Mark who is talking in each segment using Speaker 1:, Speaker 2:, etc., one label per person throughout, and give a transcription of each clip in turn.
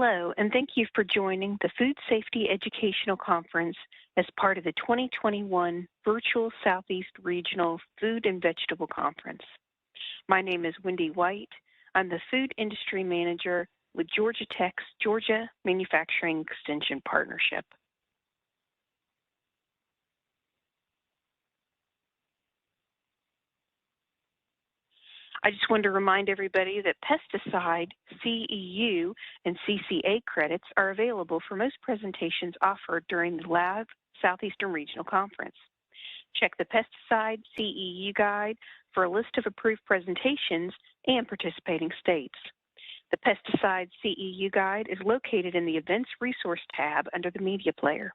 Speaker 1: Hello, and thank you for joining the Food Safety Educational Conference as part of the 2021 Virtual Southeast Regional Food and Vegetable Conference. My name is Wendy White. I'm the Food Industry Manager with Georgia Tech's Georgia Manufacturing Extension Partnership. I just wanted to remind everybody that pesticide, CEU, and CCA credits are available for most presentations offered during the LAV Southeastern Regional Conference. Check the pesticide CEU guide for a list of approved presentations and participating states. The pesticide CEU guide is located in the Events Resource tab under the Media Player.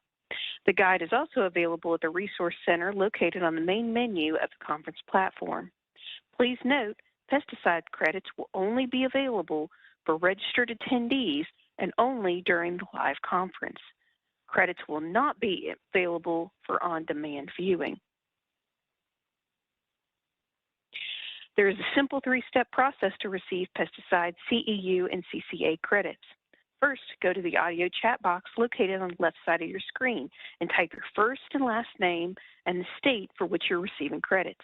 Speaker 1: The guide is also available at the Resource Center located on the main menu of the conference platform. Please note, pesticide credits will only be available for registered attendees and only during the live conference. Credits will not be available for on-demand viewing. There is a simple three-step process to receive pesticide CEU and CCA credits. First, go to the audio chat box located on the left side of your screen and type your first and last name and the state for which you're receiving credits.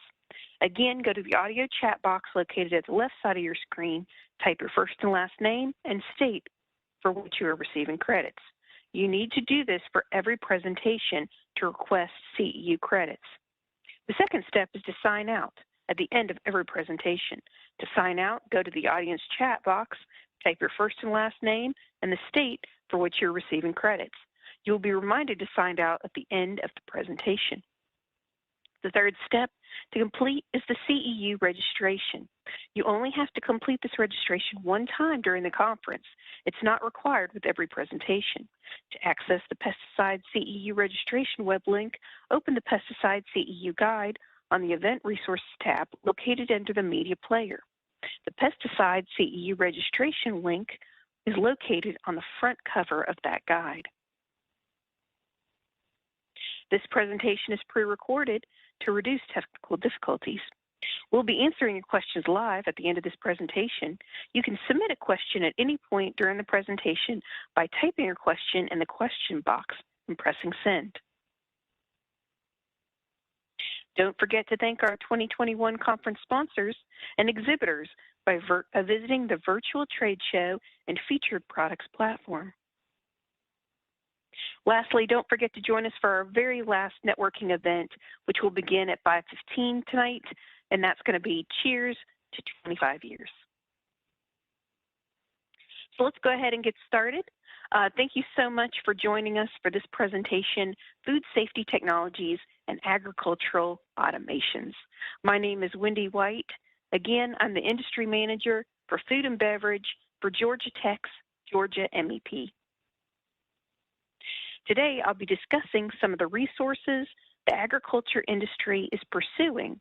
Speaker 1: Again, go to the audio chat box located at the left side of your screen, type your first and last name and state for which you are receiving credits. You need to do this for every presentation to request CEU credits. The second step is to sign out at the end of every presentation. To sign out, go to the audience chat box, type your first and last name and the state for which you're receiving credits. You will be reminded to sign out at the end of the presentation. The third step to complete is the CEU registration. You only have to complete this registration one time during the conference. It's not required with every presentation. To access the Pesticide CEU registration web link, open the Pesticide CEU guide on the Event Resources tab located under the Media Player. The Pesticide CEU registration link is located on the front cover of that guide. This presentation is pre-recorded to reduce technical difficulties. We'll be answering your questions live at the end of this presentation. You can submit a question at any point during the presentation by typing your question in the question box and pressing send. Don't forget to thank our 2021 conference sponsors and exhibitors by visiting the virtual trade show and featured products platform. Lastly, don't forget to join us for our very last networking event, which will begin at 5:15 tonight, and that's going to be Cheers to 25 years. So let's go ahead and get started. Thank you so much for joining us for this presentation, Food Safety Technologies and Agricultural Automations. My name is Wendy White. Again, I'm the Industry Manager for Food and Beverage for Georgia Tech's Georgia MEP. Today, I'll be discussing some of the resources the agriculture industry is pursuing,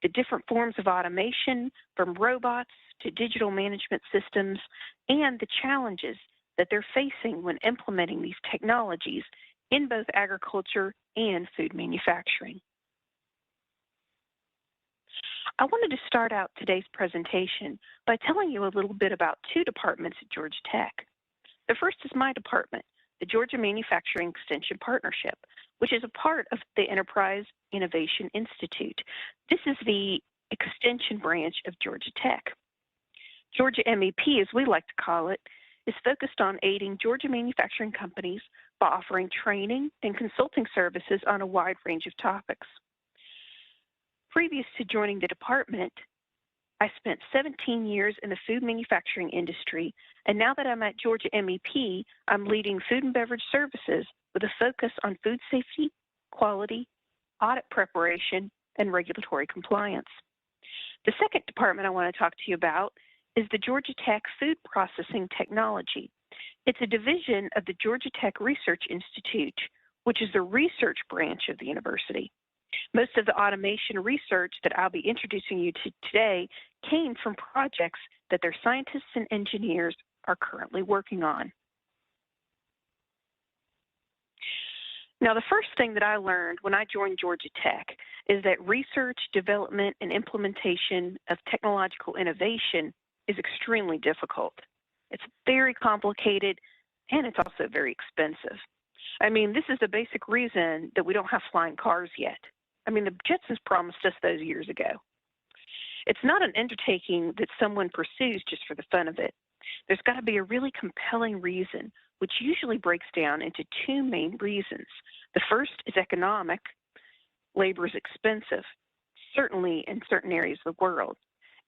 Speaker 1: the different forms of automation from robots to digital management systems, and the challenges that they're facing when implementing these technologies in both agriculture and food manufacturing. I wanted to start out today's presentation by telling you a little bit about two departments at Georgia Tech. The first is my department, the Georgia Manufacturing Extension Partnership, which is a part of the Enterprise Innovation Institute. This is the extension branch of Georgia Tech. Georgia MEP, as we like to call it, is focused on aiding Georgia manufacturing companies by offering training and consulting services on a wide range of topics. Previous to joining the department, I spent 17 years in the food manufacturing industry, and now that I'm at Georgia MEP, I'm leading food and beverage services with a focus on food safety, quality, audit preparation, and regulatory compliance. The second department I want to talk to you about is the Georgia Tech Food Processing Technology. It's a division of the Georgia Tech Research Institute, which is the research branch of the university. Most of the automation research that I'll be introducing you to today came from projects that their scientists and engineers are currently working on. Now, the first thing that I learned when I joined Georgia Tech is that research, development, and implementation of technological innovation is extremely difficult. It's very complicated, and it's also very expensive. I mean, this is the basic reason that we don't have flying cars yet. I mean, the Jetsons promised us those years ago. It's not an undertaking that someone pursues just for the fun of it. There's got to be a really compelling reason, which usually breaks down into two main reasons. The first is economic. Labor is expensive, certainly in certain areas of the world.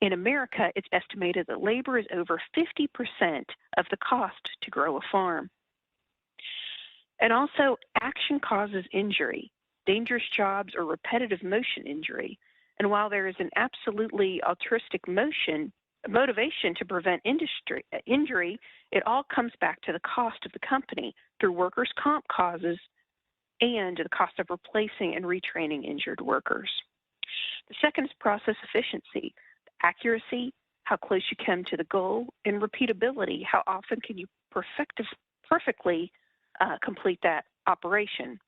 Speaker 1: In America, it's estimated that labor is over 50% of the cost to grow a farm. And also, action causes injury, dangerous jobs or repetitive motion injury. And while there is an absolutely altruistic motivation to prevent injury, it all comes back to the cost of the company through workers' comp causes and the cost of replacing and retraining injured workers. The second is process efficiency, accuracy, how close you come to the goal, and repeatability, how often can you perfectly complete that operation.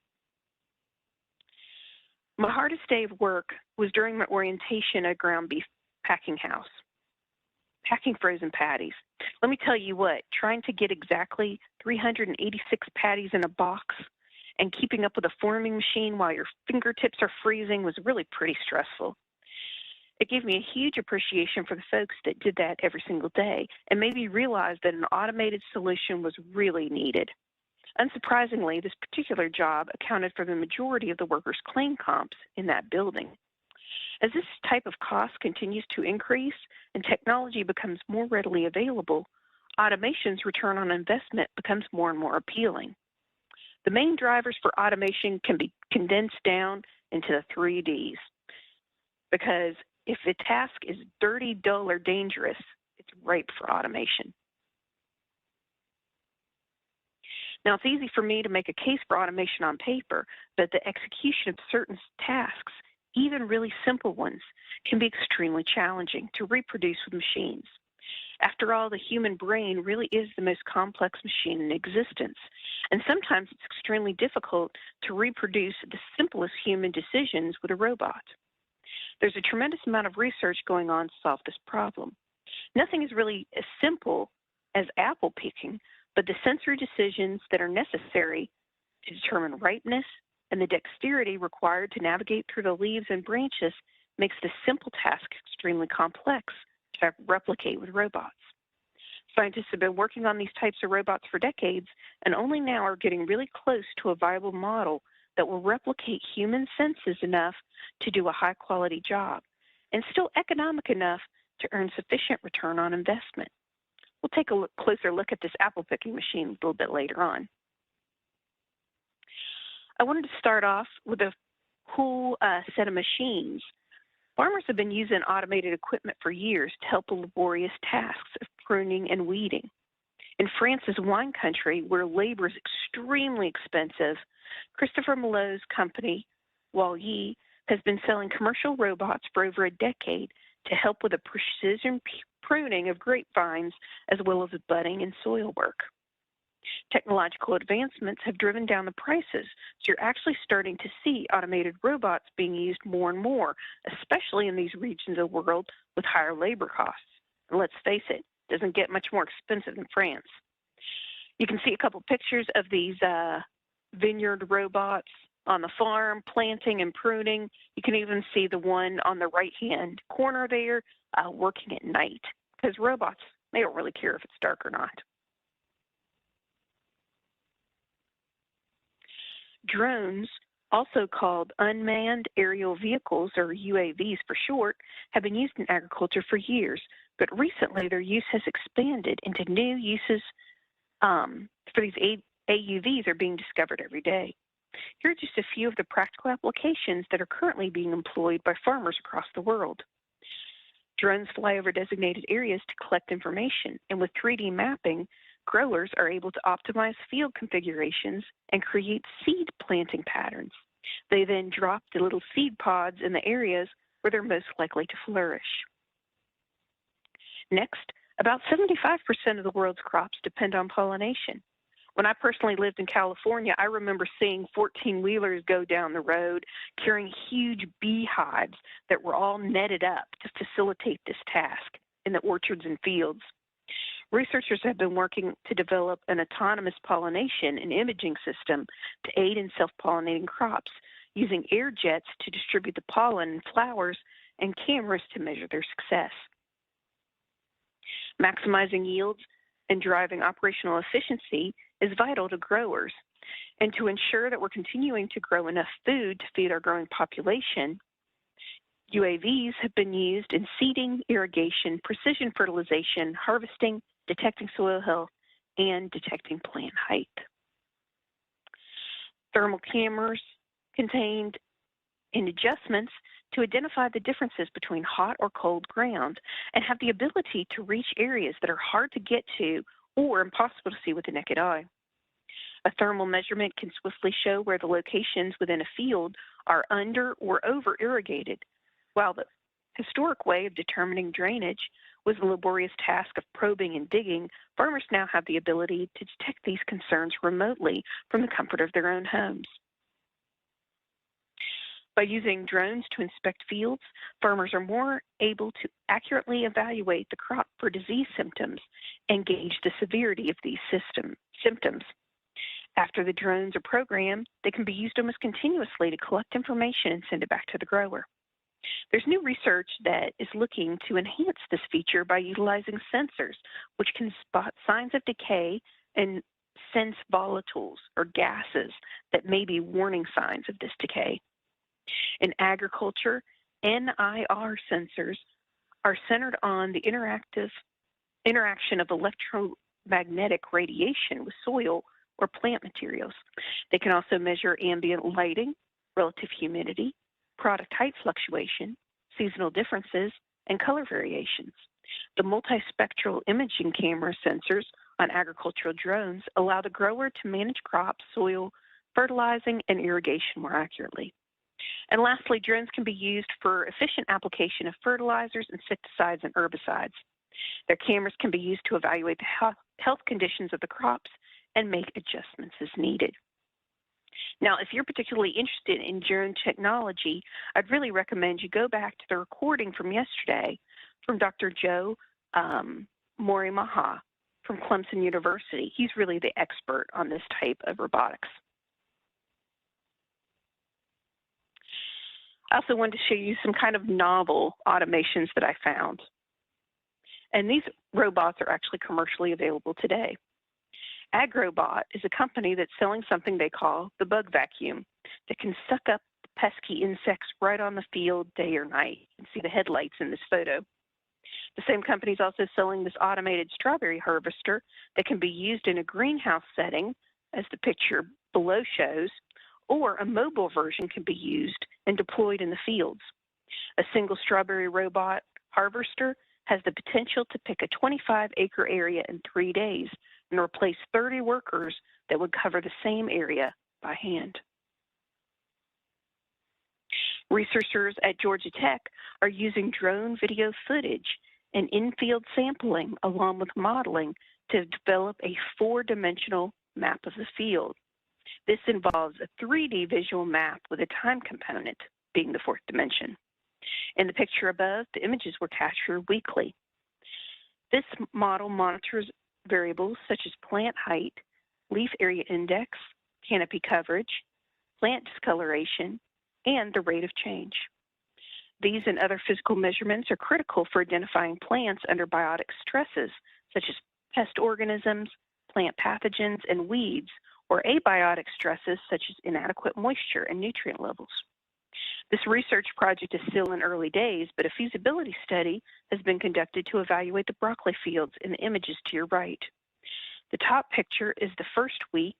Speaker 1: My hardest day of work was during my orientation at ground beef packing house, packing frozen patties. Let me tell you what, trying to get exactly 386 patties in a box and keeping up with a forming machine while your fingertips are freezing was really pretty stressful. It gave me a huge appreciation for the folks that did that every single day and made me realize that an automated solution was really needed. Unsurprisingly, this particular job accounted for the majority of the workers' claim comps in that building. As this type of cost continues to increase and technology becomes more readily available, automation's return on investment becomes more and more appealing. The main drivers for automation can be condensed down into the 3 Ds. Because if the task is dirty, dull, or dangerous, it's ripe for automation. Now, it's easy for me to make a case for automation on paper, but the execution of certain tasks, even really simple ones, can be extremely challenging to reproduce with machines. After all, the human brain really is the most complex machine in existence, and sometimes it's extremely difficult to reproduce the simplest human decisions with a robot. There's a tremendous amount of research going on to solve this problem. Nothing is really as simple as apple picking, but the sensory decisions that are necessary to determine ripeness and the dexterity required to navigate through the leaves and branches makes this simple task extremely complex to replicate with robots. Scientists have been working on these types of robots for decades and only now are getting really close to a viable model that will replicate human senses enough to do a high-quality job and still economic enough to earn sufficient return on investment. We'll take a closer look at this apple picking machine a little bit later on. I wanted to start off with a cool set of machines. Farmers have been using automated equipment for years to help with laborious tasks of pruning and weeding. In France's wine country, where labor is extremely expensive, Christopher Malot's company, Wally, has been selling commercial robots for over a decade to help with the precision pruning of grapevines as well as budding and soil work. Technological advancements have driven down the prices, so you're actually starting to see automated robots being used more and more, especially in these regions of the world with higher labor costs. And let's face it, it doesn't get much more expensive than France. You can see a couple pictures of these vineyard robots on the farm, planting and pruning. You can even see the one on the right-hand corner there working at night, because robots, they don't really care if it's dark or not. Drones, also called unmanned aerial vehicles, or UAVs for short, have been used in agriculture for years, but recently their use has expanded into new uses for these AUVs are being discovered every day. Here are just a few of the practical applications that are currently being employed by farmers across the world. Drones fly over designated areas to collect information, and with 3D mapping, growers are able to optimize field configurations and create seed planting patterns. They then drop the little seed pods in the areas where they're most likely to flourish. Next, about 75% of the world's crops depend on pollination. When I personally lived in California, I remember seeing 14-wheelers go down the road carrying huge beehives that were all netted up to facilitate this task in the orchards and fields. Researchers have been working to develop an autonomous pollination and imaging system to aid in self-pollinating crops, using air jets to distribute the pollen in flowers and cameras to measure their success. Maximizing yields and driving operational efficiency is vital to growers. And to ensure that we're continuing to grow enough food to feed our growing population, UAVs have been used in seeding, irrigation, precision fertilization, harvesting, detecting soil health, and detecting plant height. Thermal cameras contained in adjustments to identify the differences between hot or cold ground and have the ability to reach areas that are hard to get to or impossible to see with the naked eye. A thermal measurement can swiftly show where the locations within a field are under or over irrigated, while the historic way of determining drainage was the laborious task of probing and digging. Farmers now have the ability to detect these concerns remotely from the comfort of their own homes. By using drones to inspect fields, farmers are more able to accurately evaluate the crop for disease symptoms and gauge the severity of these symptoms. After the drones are programmed, they can be used almost continuously to collect information and send it back to the grower. There's new research that is looking to enhance this feature by utilizing sensors, which can spot signs of decay and sense volatiles or gases that may be warning signs of this decay. In agriculture, NIR sensors are centered on the interaction of electromagnetic radiation with soil or plant materials. They can also measure ambient lighting, relative humidity, product height fluctuation, seasonal differences, and color variations. The multispectral imaging camera sensors on agricultural drones allow the grower to manage crops, soil, fertilizing, and irrigation more accurately. And lastly, drones can be used for efficient application of fertilizers, insecticides, and herbicides. Their cameras can be used to evaluate the health conditions of the crops and make adjustments as needed. Now, if you're particularly interested in drone technology, I'd really recommend you go back to the recording from yesterday from Dr. Joe Morimaha from Clemson University. He's really the expert on this type of robotics. I also wanted to show you some kind of novel automations that I found. And these robots are actually commercially available today. AgRobot is a company that's selling something they call the bug vacuum that can suck up pesky insects right on the field day or night. You can see the headlights in this photo. The same company is also selling this automated strawberry harvester that can be used in a greenhouse setting, as the picture below shows, or a mobile version can be used and deployed in the fields. A single strawberry robot harvester has the potential to pick a 25-acre area in 3 days and replace 30 workers that would cover the same area by hand. Researchers at Georgia Tech are using drone video footage and in-field sampling along with modeling to develop a 4-dimensional map of the field. This involves a 3D visual map with a time component being the 4th dimension. In the picture above, the images were captured weekly. This model monitors variables such as plant height, leaf area index, canopy coverage, plant discoloration, and the rate of change. These and other physical measurements are critical for identifying plants under biotic stresses such as pest organisms, plant pathogens, and weeds, or abiotic stresses such as inadequate moisture and nutrient levels. This research project is still in early days, but a feasibility study has been conducted to evaluate the broccoli fields in the images to your right. The top picture is the first week,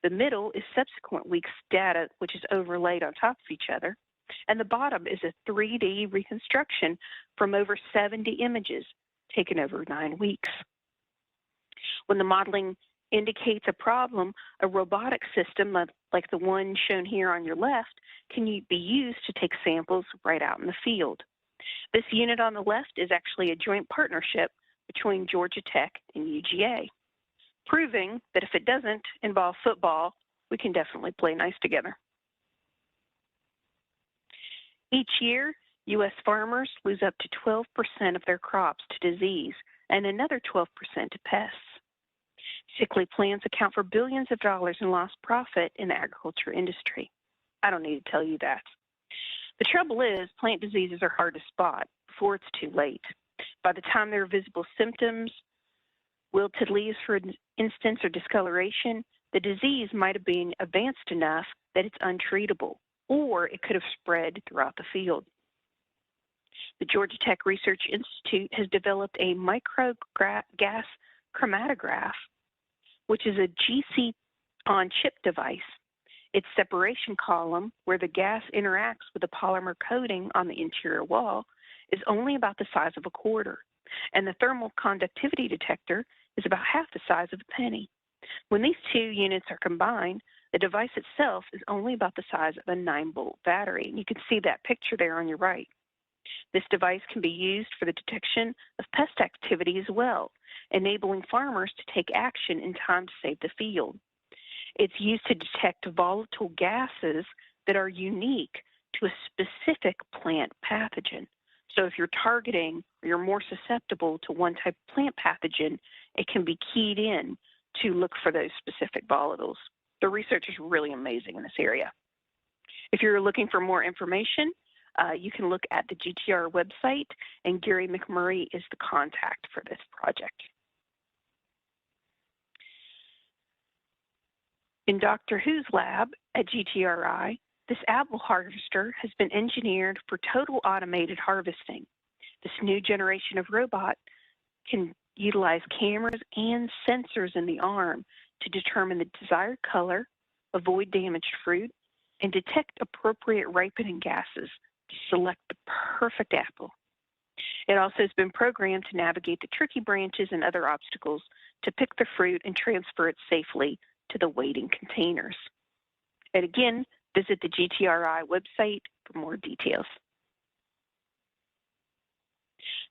Speaker 1: the middle is subsequent weeks' data, which is overlaid on top of each other, and the bottom is a 3D reconstruction from over 70 images taken over 9 weeks. When the modeling indicates a problem, a robotic system like the one shown here on your left can be used to take samples right out in the field. This unit on the left is actually a joint partnership between Georgia Tech and UGA, proving that if it doesn't involve football, we can definitely play nice together. Each year, U.S. farmers lose up to 12% of their crops to disease and another 12% to pests. Sickly plants account for billions of dollars in lost profit in the agriculture industry. I don't need to tell you that. The trouble is, plant diseases are hard to spot before it's too late. By the time there are visible symptoms, wilted leaves, for instance, or discoloration, the disease might have been advanced enough that it's untreatable, or it could have spread throughout the field. The Georgia Tech Research Institute has developed a microgas chromatograph, which is a GC-on-chip device. Its separation column, where the gas interacts with the polymer coating on the interior wall, is only about the size of a quarter, and the thermal conductivity detector is about half the size of a penny. When these two units are combined, the device itself is only about the size of a 9-volt battery. And you can see that picture there on your right. This device can be used for the detection of pest activity as well, enabling farmers to take action in time to save the field. It's used to detect volatile gases that are unique to a specific plant pathogen. So if you're targeting or you're more susceptible to one type of plant pathogen, it can be keyed in to look for those specific volatiles. The research is really amazing in this area. If you're looking for more information, you can look at the GTR website, and Gary McMurray is the contact for this project. In Dr. Who's lab at GTRI, this apple harvester has been engineered for total automated harvesting. This new generation of robot can utilize cameras and sensors in the arm to determine the desired color, avoid damaged fruit, and detect appropriate ripening gases to select the perfect apple. It also has been programmed to navigate the tricky branches and other obstacles to pick the fruit and transfer it safely to the waiting containers. And again, visit the GTRI website for more details.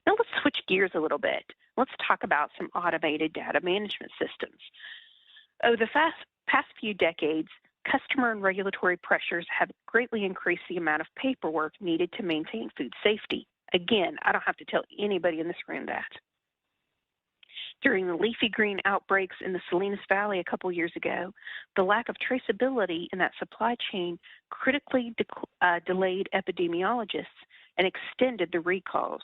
Speaker 1: Now let's switch gears a little bit. Let's talk about some automated data management systems. Over the past few decades, customer and regulatory pressures have greatly increased the amount of paperwork needed to maintain food safety. Again, I don't have to tell anybody in this room that. During the leafy green outbreaks in the Salinas Valley a couple years ago, the lack of traceability in that supply chain critically delayed epidemiologists and extended the recalls.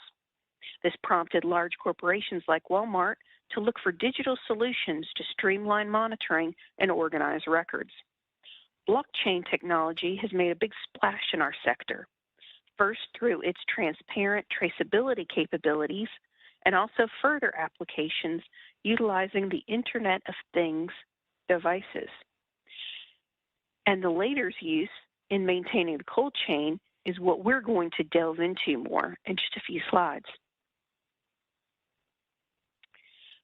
Speaker 1: This prompted large corporations like Walmart to look for digital solutions to streamline monitoring and organize records. Blockchain technology has made a big splash in our sector, first through its transparent traceability capabilities, and also further applications utilizing the Internet of Things devices. And the later's use in maintaining the cold chain is what we're going to delve into more in just a few slides.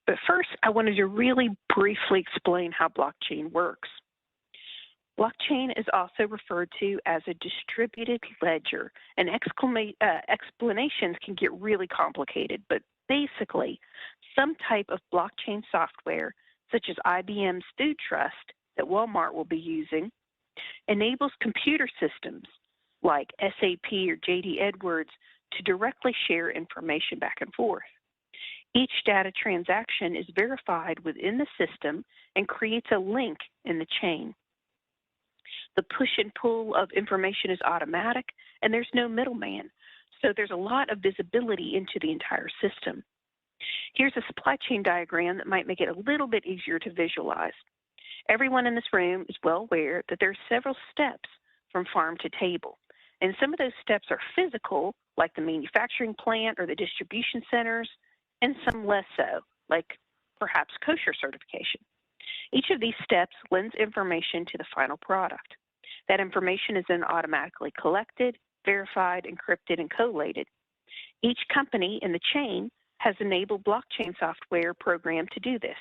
Speaker 1: But first, I wanted to really briefly explain how blockchain works. Blockchain is also referred to as a distributed ledger, and explanations can get really complicated, but basically, some type of blockchain software, such as IBM's Food Trust that Walmart will be using, enables computer systems like SAP or JD Edwards to directly share information back and forth. Each data transaction is verified within the system and creates a link in the chain. The push and pull of information is automatic, and there's no middleman, so there's a lot of visibility into the entire system. Here's a supply chain diagram that might make it a little bit easier to visualize. Everyone in this room is well aware that there are several steps from farm to table, and some of those steps are physical, like the manufacturing plant or the distribution centers, and some less so, like perhaps kosher certification. Each of these steps lends information to the final product. That information is then automatically collected, verified, encrypted, and collated. Each company in the chain has enabled blockchain software programmed to do this,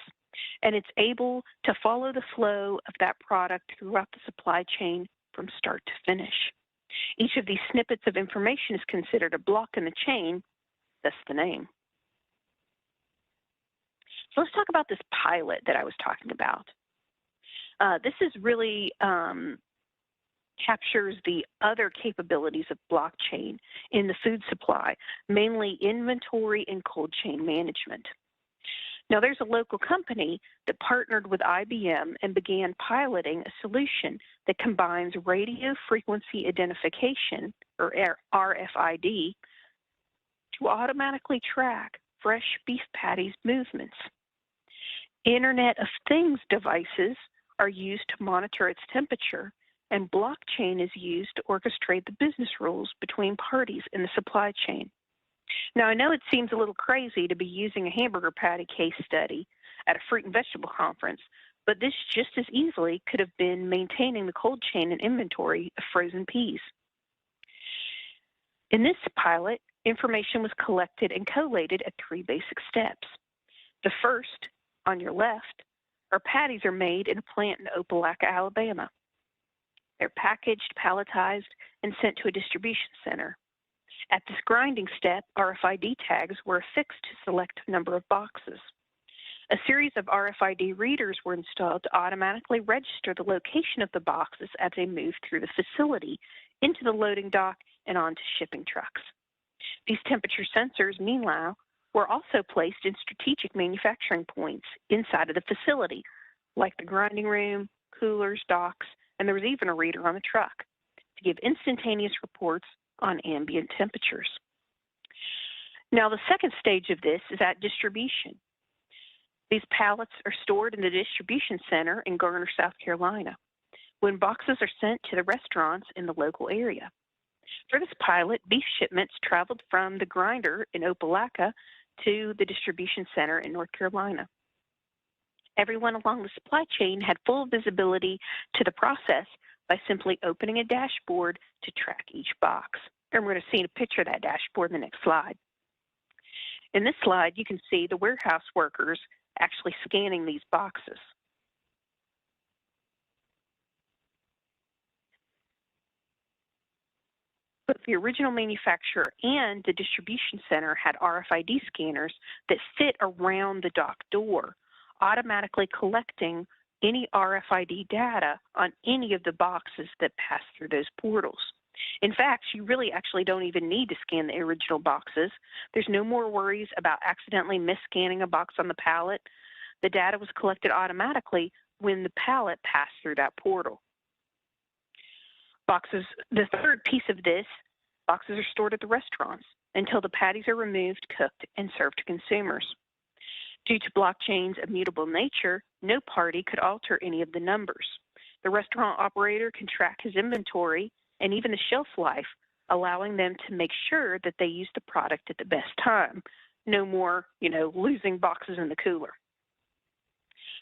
Speaker 1: and it's able to follow the flow of that product throughout the supply chain from start to finish. Each of these snippets of information is considered a block in the chain, thus the name. So let's talk about this pilot that I was talking about. This is really captures the other capabilities of blockchain in the food supply, mainly inventory and cold chain management. Now, there's a local company that partnered with IBM and began piloting a solution that combines radio frequency identification, or RFID, to automatically track fresh beef patties movements. Internet of Things devices are used to monitor its temperature, and blockchain is used to orchestrate the business rules between parties in the supply chain. Now, I know it seems a little crazy to be using a hamburger patty case study at a fruit and vegetable conference, but this just as easily could have been maintaining the cold chain and inventory of frozen peas. In this pilot, information was collected and collated at 3 basic steps. The first, on your left, are patties are made in a plant in Opelika, Alabama. They're packaged, palletized, and sent to a distribution center. At this grinding step, RFID tags were affixed to select a number of boxes. A series of RFID readers were installed to automatically register the location of the boxes as they move through the facility into the loading dock and onto shipping trucks. These temperature sensors, meanwhile, were also placed in strategic manufacturing points inside of the facility, like the grinding room, coolers, docks, and there was even a reader on the truck to give instantaneous reports on ambient temperatures. Now, the second stage of this is at distribution. These pallets are stored in the distribution center in Garner, South Carolina, when boxes are sent to the restaurants in the local area. For this pilot, beef shipments traveled from the grinder in Opelika to the distribution center in North Carolina. Everyone along the supply chain had full visibility to the process by simply opening a dashboard to track each box. And we're going to see a picture of that dashboard in the next slide. In this slide, you can see the warehouse workers actually scanning these boxes. Both the original manufacturer and the distribution center had RFID scanners that fit around the dock door, automatically collecting any RFID data on any of the boxes that pass through those portals. In fact, you really actually don't even need to scan the original boxes. There's no more worries about accidentally mis-scanning a box on the pallet. The data was collected automatically when the pallet passed through that portal. Boxes, the third piece of this, boxes are stored at the restaurants until the patties are removed, cooked, and served to consumers. Due to blockchain's immutable nature, no party could alter any of the numbers. The restaurant operator can track his inventory and even the shelf life, allowing them to make sure that they use the product at the best time. No more, losing boxes in the cooler.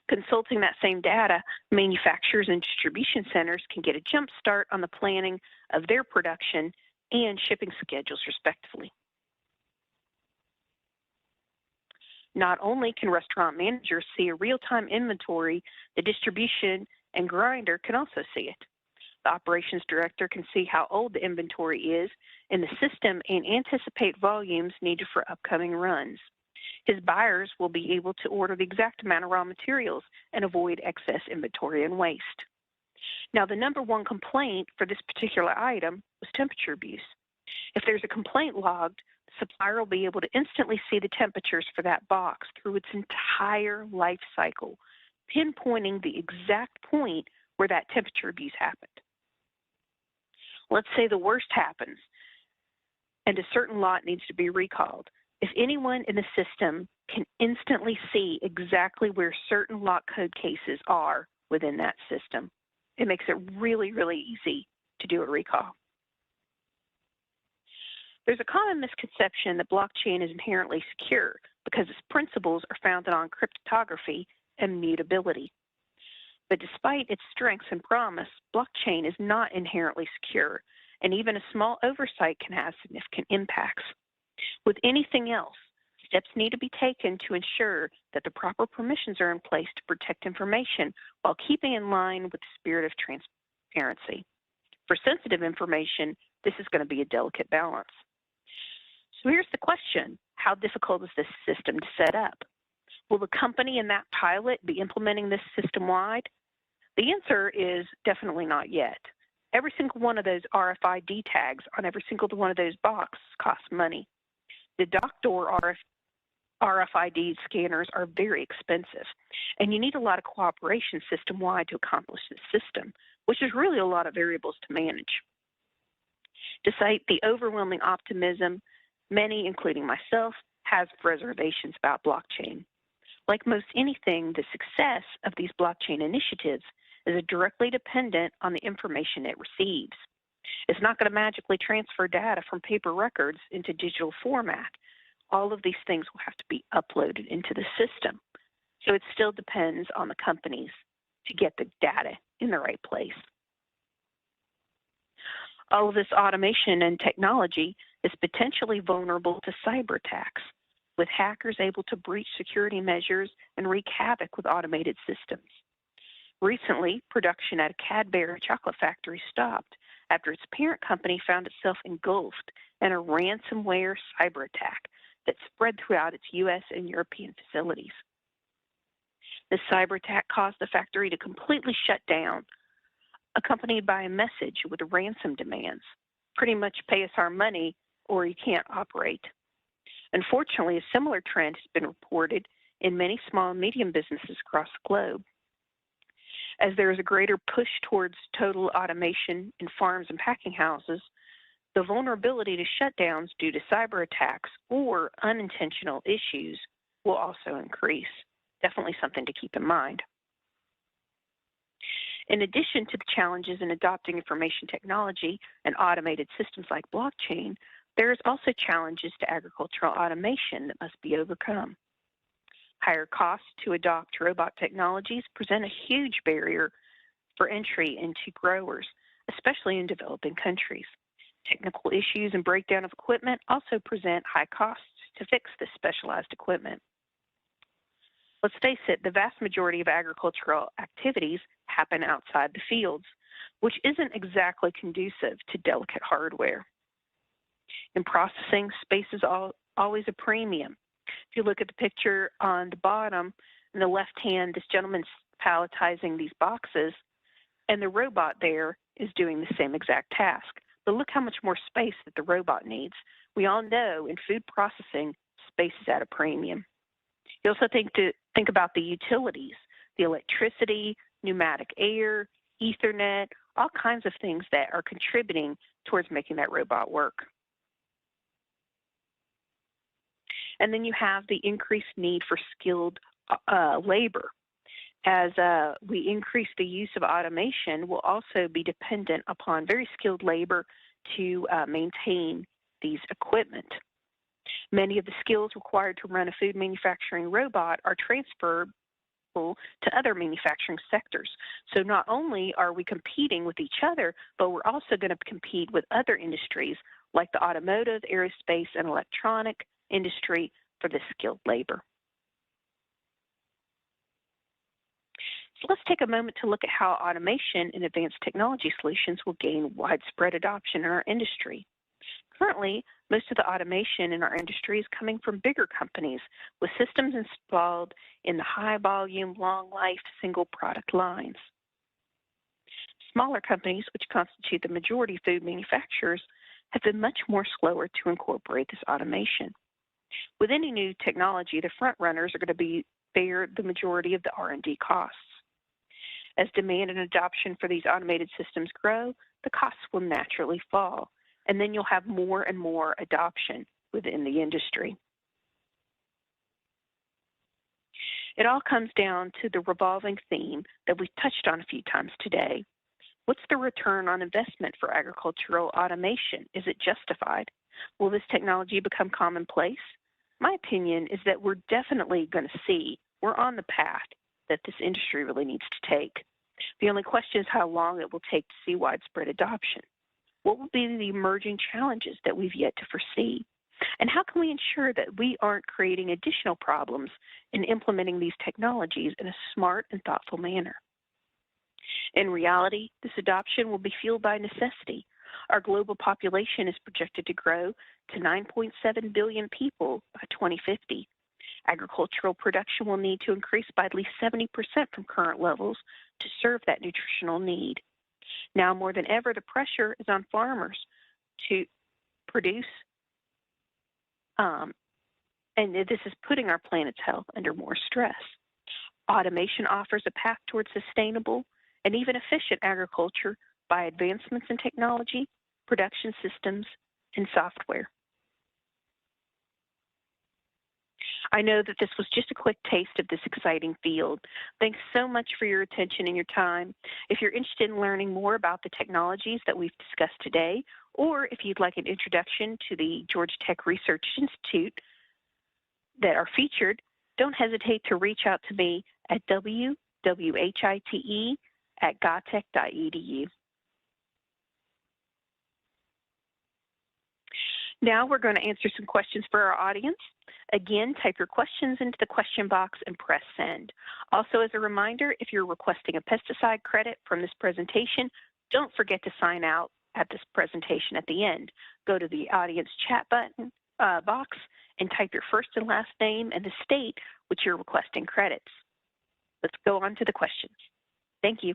Speaker 1: Consulting that same data, manufacturers and distribution centers can get a jump start on the planning of their production and shipping schedules, respectively. Not only can restaurant managers see a real-time inventory, the distribution and grinder can also see it. The operations director can see how old the inventory is in the system and anticipate volumes needed for upcoming runs. His buyers will be able to order the exact amount of raw materials and avoid excess inventory and waste. Now, the number one complaint for this particular item was temperature abuse. If there's a complaint logged, the supplier will be able to instantly see the temperatures for that box through its entire life cycle, pinpointing the exact point where that temperature abuse happened. Let's say the worst happens and a certain lot needs to be recalled. If anyone in the system can instantly see exactly where certain lot code cases are within that system, it makes it really, really easy to do a recall. There's a common misconception that blockchain is inherently secure because its principles are founded on cryptography and mutability. But despite its strengths and promise, blockchain is not inherently secure, and even a small oversight can have significant impacts. With anything else, steps need to be taken to ensure that the proper permissions are in place to protect information while keeping in line with the spirit of transparency. For sensitive information, this is going to be a delicate balance. So here's the question: how difficult is this system to set up? Will the company in that pilot be implementing this system-wide? The answer is definitely not yet. Every single one of those RFID tags on every single one of those boxes costs money. The dock door RFID scanners are very expensive, and you need a lot of cooperation system-wide to accomplish this system, which is really a lot of variables to manage. Despite the overwhelming optimism, many, including myself, have reservations about blockchain. Like most anything, the success of these blockchain initiatives is directly dependent on the information it receives. It's not going to magically transfer data from paper records into digital format. All of these things will have to be uploaded into the system. So it still depends on the companies to get the data in the right place. All of this automation and technology is potentially vulnerable to cyber attacks, with hackers able to breach security measures and wreak havoc with automated systems. Recently, production at a Cadbury chocolate factory stopped after its parent company found itself engulfed in a ransomware cyber attack that spread throughout its U.S. and European facilities. This cyber attack caused the factory to completely shut down, accompanied by a message with ransom demands. Pretty much pay us our money or you can't operate. Unfortunately, a similar trend has been reported in many small and medium businesses across the globe. As there is a greater push towards total automation in farms and packing houses, the vulnerability to shutdowns due to cyber attacks or unintentional issues will also increase. Definitely something to keep in mind. In addition to the challenges in adopting information technology and automated systems like blockchain, there is also challenges to agricultural automation that must be overcome. Higher costs to adopt robot technologies present a huge barrier for entry into growers, especially in developing countries. Technical issues and breakdown of equipment also present high costs to fix this specialized equipment. Let's face it, the vast majority of agricultural activities happen outside the fields, which isn't exactly conducive to delicate hardware. In processing, space is always a premium. If you look at the picture on the bottom, in the left hand, this gentleman's palletizing these boxes, and the robot there is doing the same exact task. But look how much more space that the robot needs. We all know in food processing, space is at a premium. You also think about the utilities, the electricity, pneumatic air, Ethernet, all kinds of things that are contributing towards making that robot work. And then you have the increased need for skilled labor. As we increase the use of automation, we'll also be dependent upon very skilled labor to maintain these equipment. Many of the skills required to run a food manufacturing robot are transferable to other manufacturing sectors. So not only are we competing with each other, but we're also going to compete with other industries like the automotive, aerospace, and electronic industry for this skilled labor. So let's take a moment to look at how automation and advanced technology solutions will gain widespread adoption in our industry. Currently, most of the automation in our industry is coming from bigger companies with systems installed in the high-volume, long-life, single-product lines. Smaller companies, which constitute the majority of food manufacturers, have been much more slower to incorporate this automation. With any new technology, the front runners are going to bear the majority of the R&D costs. As demand and adoption for these automated systems grow, the costs will naturally fall, and then you'll have more and more adoption within the industry. It all comes down to the revolving theme that we've touched on a few times today. What's the return on investment for agricultural automation? Is it justified? Will this technology become commonplace? My opinion is that we're definitely going to see, we're on the path that this industry really needs to take. The only question is how long it will take to see widespread adoption. What will be the emerging challenges that we've yet to foresee? And how can we ensure that we aren't creating additional problems in implementing these technologies in a smart and thoughtful manner? In reality, this adoption will be fueled by necessity. Our global population is projected to grow to 9.7 billion people by 2050. Agricultural production will need to increase by at least 70% from current levels to serve that nutritional need. Now more than ever, the pressure is on farmers to produce and this is putting our planet's health under more stress. Automation offers a path towards sustainable and even efficient agriculture by advancements in technology, production systems, and software. I know that this was just a quick taste of this exciting field. Thanks so much for your attention and your time. If you're interested in learning more about the technologies that we've discussed today, or if you'd like an introduction to the Georgia Tech Research Institute that are featured, don't hesitate to reach out to me at wwhite@gatech.edu. Now we're going to answer some questions for our audience. Again, type your questions into the question box and press send. Also, as a reminder, if you're requesting a pesticide credit from this presentation, don't forget to sign out at this presentation at the end. Go to the audience chat button box and type your first and last name and the state which you're requesting credits. Let's go on to the questions. Thank you.